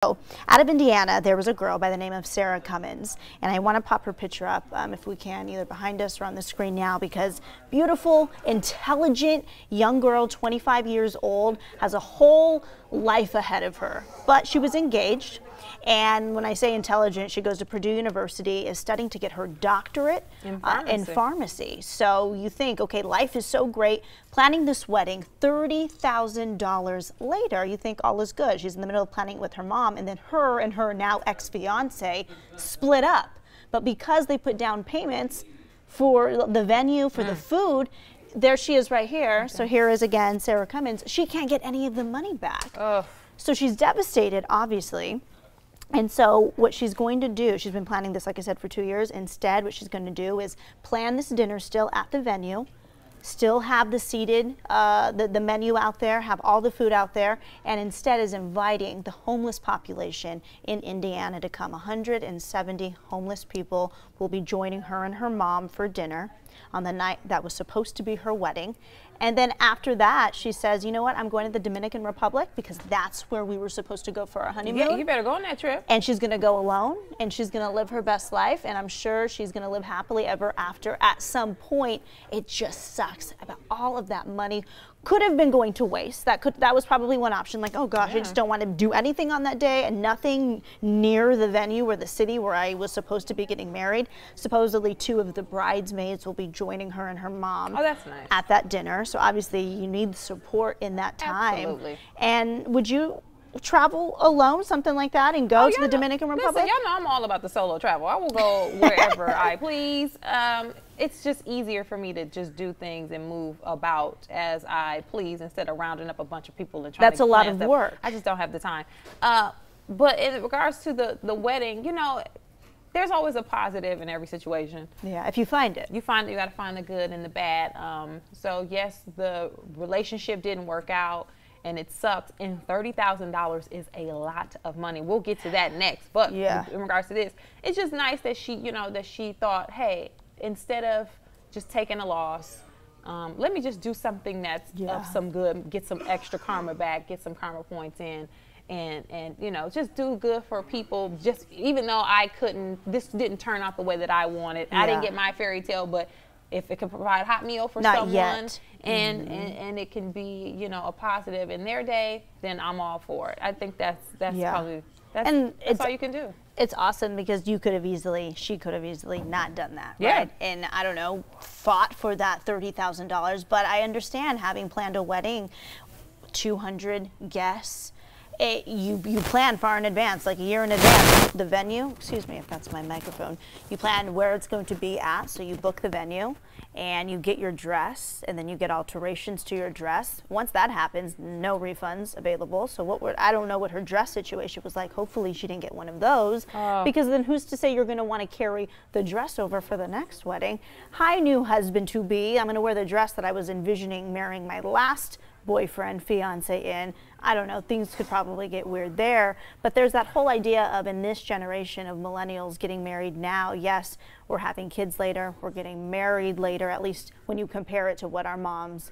So, out of Indiana, there was a girl by the name of Sarah Cummins, and I want to pop her picture up if we can, either behind us or on the screen now, because beautiful, intelligent young girl, 25 years old, has a whole life ahead of her. But she was engaged, and when I say intelligent, she goes to Purdue University, is studying to get her doctorate in pharmacy. So you think, okay, life is so great, planning this wedding, $30,000 later, you think all is good. She's in the middle of planning it with her mom, and then her and her now ex-fiance split up. But because they put down payments for the venue, for the food, there she is right here. Okay. So here is again Sarah Cummins. She can't get any of the money back. Ugh. So she's devastated, obviously. And so what she's going to do, she's been planning this, like I said, for 2 years. Instead, what she's going to do is plan this dinner still at the venue, still have the seated, the menu out there, have all the food out there, and instead is inviting the homeless population in Indiana to come. 170 homeless people will be joining her and her mom for dinner on the night that was supposed to be her wedding. And then after that, she says, you know what, I'm going to the Dominican Republic because that's where we were supposed to go for our honeymoon. Yeah, you better go on that trip. And she's going to go alone, and she's going to live her best life, and I'm sure she's going to live happily ever after. At some point, it just sucks about all of that money could have been going to waste. That was probably one option, like, oh gosh, I just don't want to do anything on that day, and nothing near the venue or the city where I was supposed to be getting married. Supposedly 2 of the bridesmaids will be joining her and her mom at that dinner. So obviously you need support in that time. Absolutely. And would you travel alone, something like that, and go to the Dominican Republic? Listen, y'all know I'm all about the solo travel. I will go wherever I please. It's just easier for me to just do things and move about as I please instead of rounding up a bunch of people and trying to plan stuff. That's a lot of work. I just don't have the time. But in regards to the wedding, you know, there's always a positive in every situation. Yeah, if you find it. You got to find the good and the bad. So yes, the relationship didn't work out and it sucks, and $30,000 is a lot of money. We'll get to that next. But in regards to this, it's just nice that she, you know, that she thought, hey, instead of just taking a loss, let me just do something that's of some good, get some extra karma back, get some karma points in, and you know, just do good for people. Just even though this didn't turn out the way that I wanted. I didn't get my fairy tale, but if it can provide a hot meal for someone and it can be, you know, a positive in their day, then I'm all for it. I think that's probably that's all you can do. It's awesome because she could have easily not done that, right? And I don't know, fought for that $30,000, but I understand having planned a wedding, 200 guests. You plan far in advance, like a year in advance. The venue, excuse me if that's my microphone, you plan where it's going to be at, so you book the venue and you get your dress, and then you get alterations to your dress. Once that happens, no refunds available. So I don't know what her dress situation was like. Hopefully she didn't get one of those, because then who's to say you're going to want to carry the dress over for the next wedding? Hi, new husband-to-be. I'm going to wear the dress that I was envisioning marrying my last boyfriend, fiance in. I don't know, things could probably get weird there, but there's that whole idea of, in this generation of millennials getting married now, yes, we're having kids later, we're getting married later, at least when you compare it to what our moms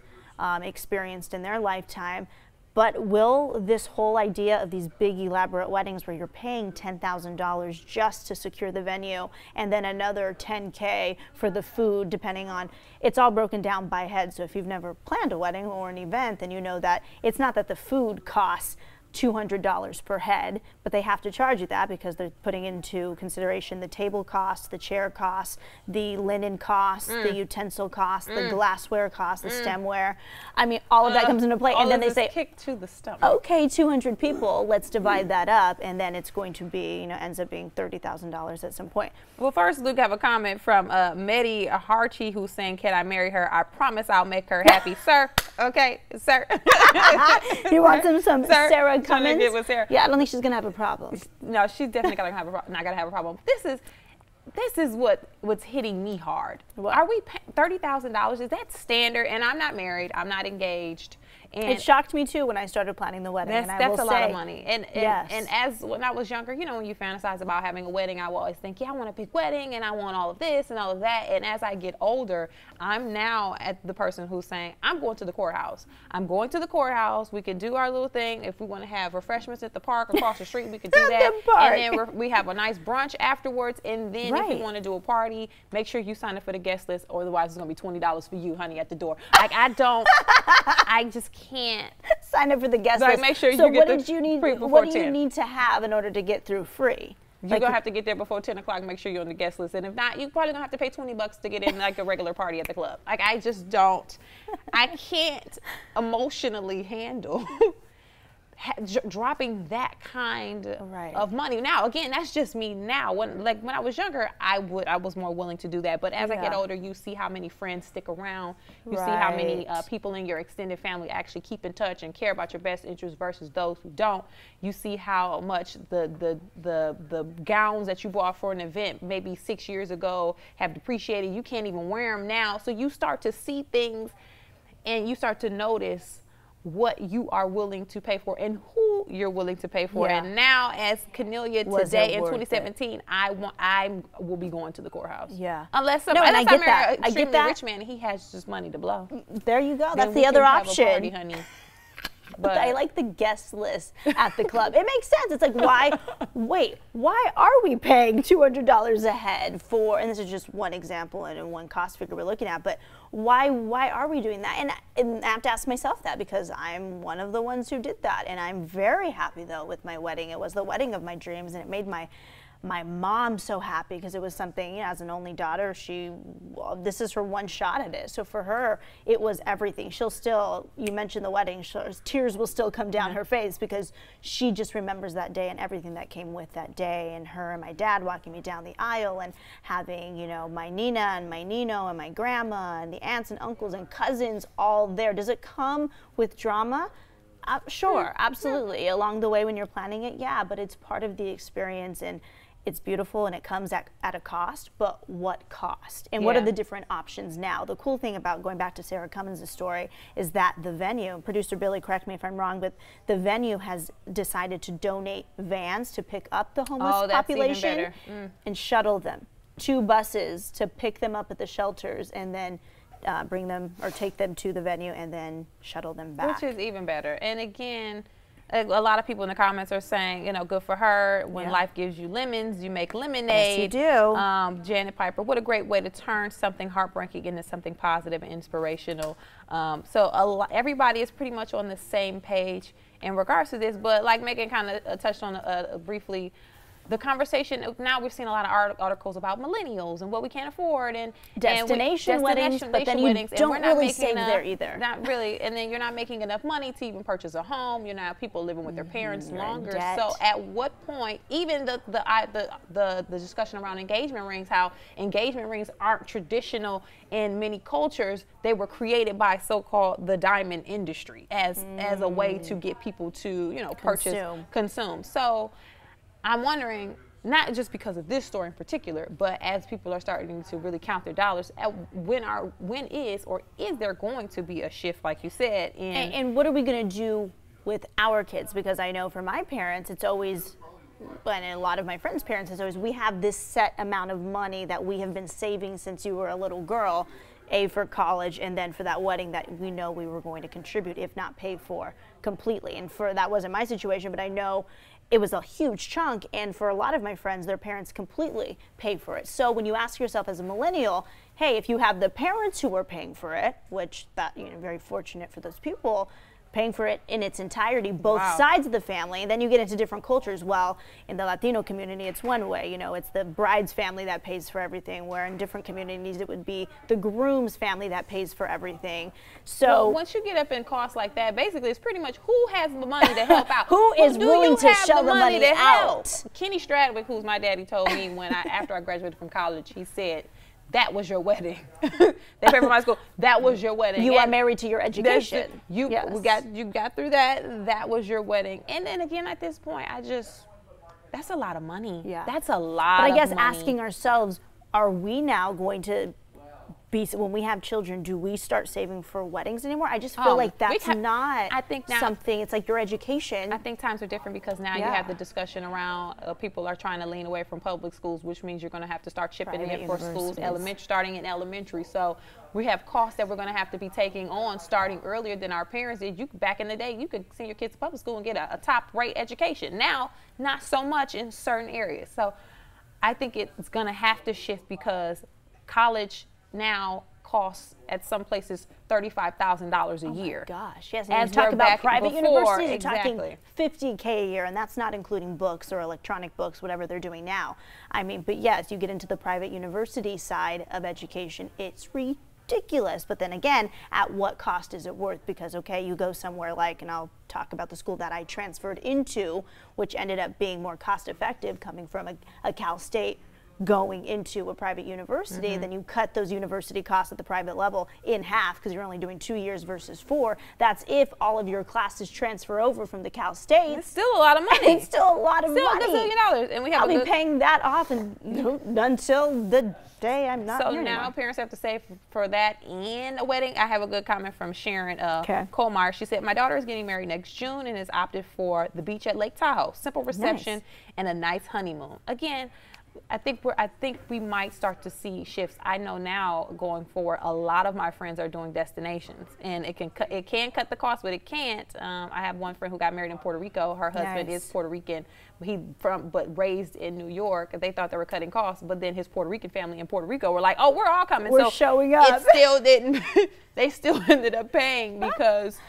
experienced in their lifetime. But will this whole idea of these big elaborate weddings where you're paying $10,000 just to secure the venue and then another $10K for the food, depending on, it's all broken down by head. So if you've never planned a wedding or an event, then you know that it's not that the food costs $200 per head, but they have to charge you that because they're putting into consideration the table costs, the chair costs, the linen costs, the utensil costs, the glassware costs, the stemware. I mean, all of that comes into play, and then they say, kick to the stomach. Okay, 200 people, let's divide that up, and then it's going to be, you know, ends up being $30,000 at some point. Well, first, Luke, have a comment from Mehdi Harchi, who's saying, can I marry her? I promise I'll make her happy. Sir, okay, sir. You want some Sarah Cummins? Get with Sarah. Yeah, I don't think she's gonna have a problem. No, she's definitely not gonna have a problem. This is what's hitting me hard. Are we $30,000? Is that standard? And I'm not married. I'm not engaged. And it shocked me too when I started planning the wedding. That's a lot of money. And as when I was younger, you know, when you fantasize about having a wedding, I will always think, yeah, I want a big wedding and I want all of this and all of that. And as I get older, I'm now at the person who's saying, I'm going to the courthouse. I'm going to the courthouse. We can do our little thing. If we want to have refreshments at the park across the street, we could do that. And then we have a nice brunch afterwards. And then if you want to do a party, make sure you sign up for the guest list, or otherwise it's going to be $20 for you, honey, at the door. Like, I just can't sign up for the guest list. Make sure you get the free before 10. What do you need to have in order to get through free? You're going to have to get there before 10 o'clock, make sure you're on the guest list. And if not, you're probably going to have to pay $20 to get in like a regular party at the club. Like, I just don't, I can't emotionally handle dropping that kind of money. Now, again, that's just me now. When I was younger, I was more willing to do that. But as I get older, you see how many friends stick around. You see how many people in your extended family actually keep in touch and care about your best interests versus those who don't. You see how much the gowns that you bought for an event maybe 6 years ago have depreciated. You can't even wear them now. So you start to see things and you start to notice what you are willing to pay for and who you're willing to pay for. And now, as Cornelia today in 2017, I will be going to the courthouse. Unless I marry an extremely rich man and he has just money to blow. There you go. That's the other option. Have a party, honey. But I like the guest list at the club. It makes sense. It's like, why are we paying $200 a head for, and this is just one example and one cost figure we're looking at, but why are we doing that? And I have to ask myself that because I'm one of the ones who did that. And I'm very happy, though, with my wedding. It was the wedding of my dreams, and it made my mom so happy because it was something, you know, as an only daughter, this is her one shot at it. So for her, it was everything. She'll still, you mentioned the wedding, tears will still come down her face because she just remembers that day and everything that came with that day, and her and my dad walking me down the aisle and having, you know, my Nina and my Nino and my grandma and the aunts and uncles and cousins all there. Does it come with drama? Sure, absolutely. Along the way when you're planning it, but it's part of the experience, and it's beautiful, and it comes at a cost, but what cost? And what are the different options now? The cool thing about going back to Sarah Cummins' story is that the venue, producer Billy, correct me if I'm wrong, but the venue has decided to donate vans to pick up the homeless population and shuttle them. 2 buses to pick them up at the shelters and then bring them or take them to the venue and then shuttle them back. Which is even better. And again, a lot of people in the comments are saying, you know, good for her. When life gives you lemons, you make lemonade. Yes, you do. Janet Piper, what a great way to turn something heartbreaking into something positive and inspirational. So everybody is pretty much on the same page in regards to this. But like Megan kind of touched on briefly, the conversation, now we're seeing a lot of articles about millennials and what we can't afford and destination weddings, but then you don't really save there either. Not really, and then you're not making enough money to even purchase a home. You're not people living with their parents longer. So at what point, even the discussion around engagement rings, how engagement rings aren't traditional in many cultures. They were created by so-called the diamond industry as a way to get people to, you know, purchase, consume. So I'm wondering, not just because of this story in particular, but as people are starting to really count their dollars, when is there going to be a shift, like you said? And what are we going to do with our kids? Because I know for my parents, it's always, and a lot of my friends' parents, it's always, we have this set amount of money that we have been saving since you were a little girl, for college, and then for that wedding that we know we were going to contribute, if not pay for completely. And that wasn't my situation, but I know it was a huge chunk, and for a lot of my friends, their parents completely pay for it. So when you ask yourself as a millennial, hey, if you have the parents who are paying for it, which very fortunate for those people, paying for it in its entirety, both sides of the family, and then you get into different cultures. Well, in the Latino community, it's one way, you know, it's the bride's family that pays for everything, where in different communities, it would be the groom's family that pays for everything. So once you get up in costs like that, basically it's pretty much who has the money to help out. Who is willing to shell the money out? Kenny Stradwick, who's my daddy, told me after I graduated from college, he said, that was your wedding. They paid for my school. That was your wedding. You are married to your education. You got through that. That was your wedding. And then again, at this point, that's a lot of money. That's a lot. But I guess asking ourselves, are we now going to when we have children, do we start saving for weddings anymore? I just feel like that's not something. It's like your education. I think times are different because now you have the discussion around people are trying to lean away from public schools, which means you're going to have to start chipping in for schools, starting in elementary. So we have costs that we're going to have to be taking on starting earlier than our parents did. Back in the day, you could send your kids to public school and get a top-rate education. Now, not so much in certain areas. So I think it's going to have to shift because college now costs at some places $35,000 a year. Oh my gosh, yes. And you talk about private universities, you're talking $50K a year, and that's not including books or electronic books, whatever they're doing now. I mean, but yes, you get into the private university side of education, it's ridiculous. But then again, at what cost is it worth? Because, okay, you go somewhere like, and I'll talk about the school that I transferred into, which ended up being more cost effective coming from a Cal State going into a private university, then you cut those university costs at the private level in half because you're only doing 2 years versus 4. That's if all of your classes transfer over from the Cal State. It's still a lot of money. It's still a lot of money. Still $1 billion. And we have I'll be paying that off until the day I'm not here now anymore. Parents have to save for that and a wedding. I have a good comment from Sharon Colmeyer. She said, my daughter is getting married next June and has opted for the beach at Lake Tahoe. Simple reception and a nice honeymoon. Again, I think we might start to see shifts. I know now going forward, a lot of my friends are doing destinations, and it can cut the cost, but it can't. I have one friend who got married in Puerto Rico. Her husband is Puerto Rican, but raised in New York. They thought they were cutting costs, but then his Puerto Rican family in Puerto Rico were like, "Oh, we're all coming." We're showing up. It still didn't. They still ended up paying because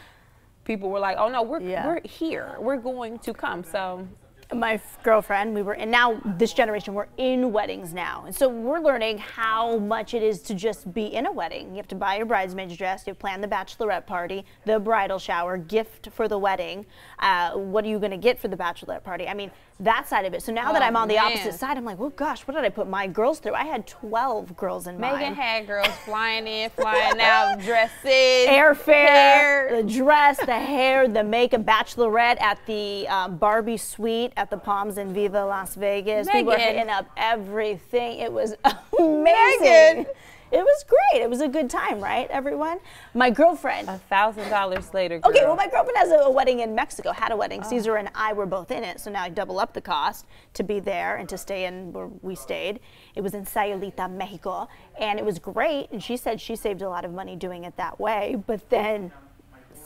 people were like, "Oh no, we're here. We're going to come." So. My girlfriend, and now this generation, we're in weddings now. And so we're learning how much it is to just be in a wedding. You have to buy your bridesmaid's dress, you have to plan the bachelorette party, the bridal shower, gift for the wedding. What are you going to get for the bachelorette party? I mean, that side of it. So now that I'm on the opposite side, I'm like, oh gosh, what did I put my girls through? I had 12 girls in mine. Megan had girls flying in, flying out, dresses, airfare, the dress, the hair, the makeup, bachelorette at the Barbie suite at the Palms in Viva Las Vegas. Megan. We were hitting up everything. It was amazing. Megan. It was great. It was a good time, right, everyone? My girlfriend. $1,000 later, girl. Okay, well, my girlfriend has a wedding in Mexico, had a wedding. Caesar and I were both in it, so now I double up the cost to be there and to stay in where we stayed. It was in Sayulita, Mexico, and it was great. And she said she saved a lot of money doing it that way, but then.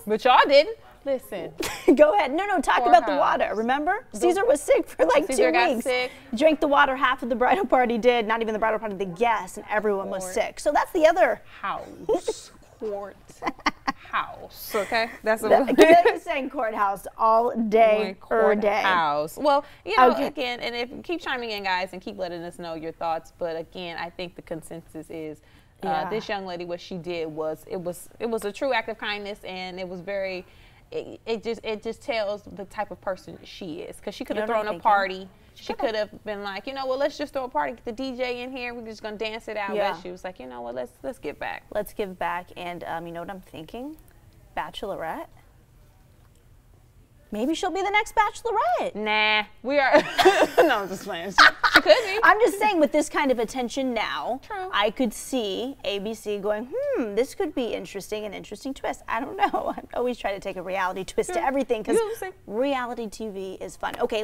But y'all didn't. Listen. Go ahead. No, talk about the water. Remember? Caesar was sick for like 2 weeks. Got sick. Drank the water half of the bradal party did. Not even the bradal party, the guests, and everyone was sick. So that's the other house. Courthouse. Okay? That's what I'm saying, courthouse all day or day. Courthouse. Well, you know, again, and keep chiming in, guys, and keep letting us know your thoughts. But again, I think the consensus is this young lady, what she did was it was a true act of kindness, and it was very. It just tells the type of person she is, because she could have thrown a party. She could have been like, well, let's just throw a party, get the DJ in here, we're just gonna dance it out. But she was like, let's give back. Let's give back, and you know what I'm thinking? Bachelorette. Maybe she'll be the next Bachelorette. Nah, we are. No, I'm just playing. She could be. I'm just saying, with this kind of attention now, True. I could see ABC going, this could be interesting, an interesting twist. I don't know. I always try to take a reality twist to everything because reality TV is fun. Okay,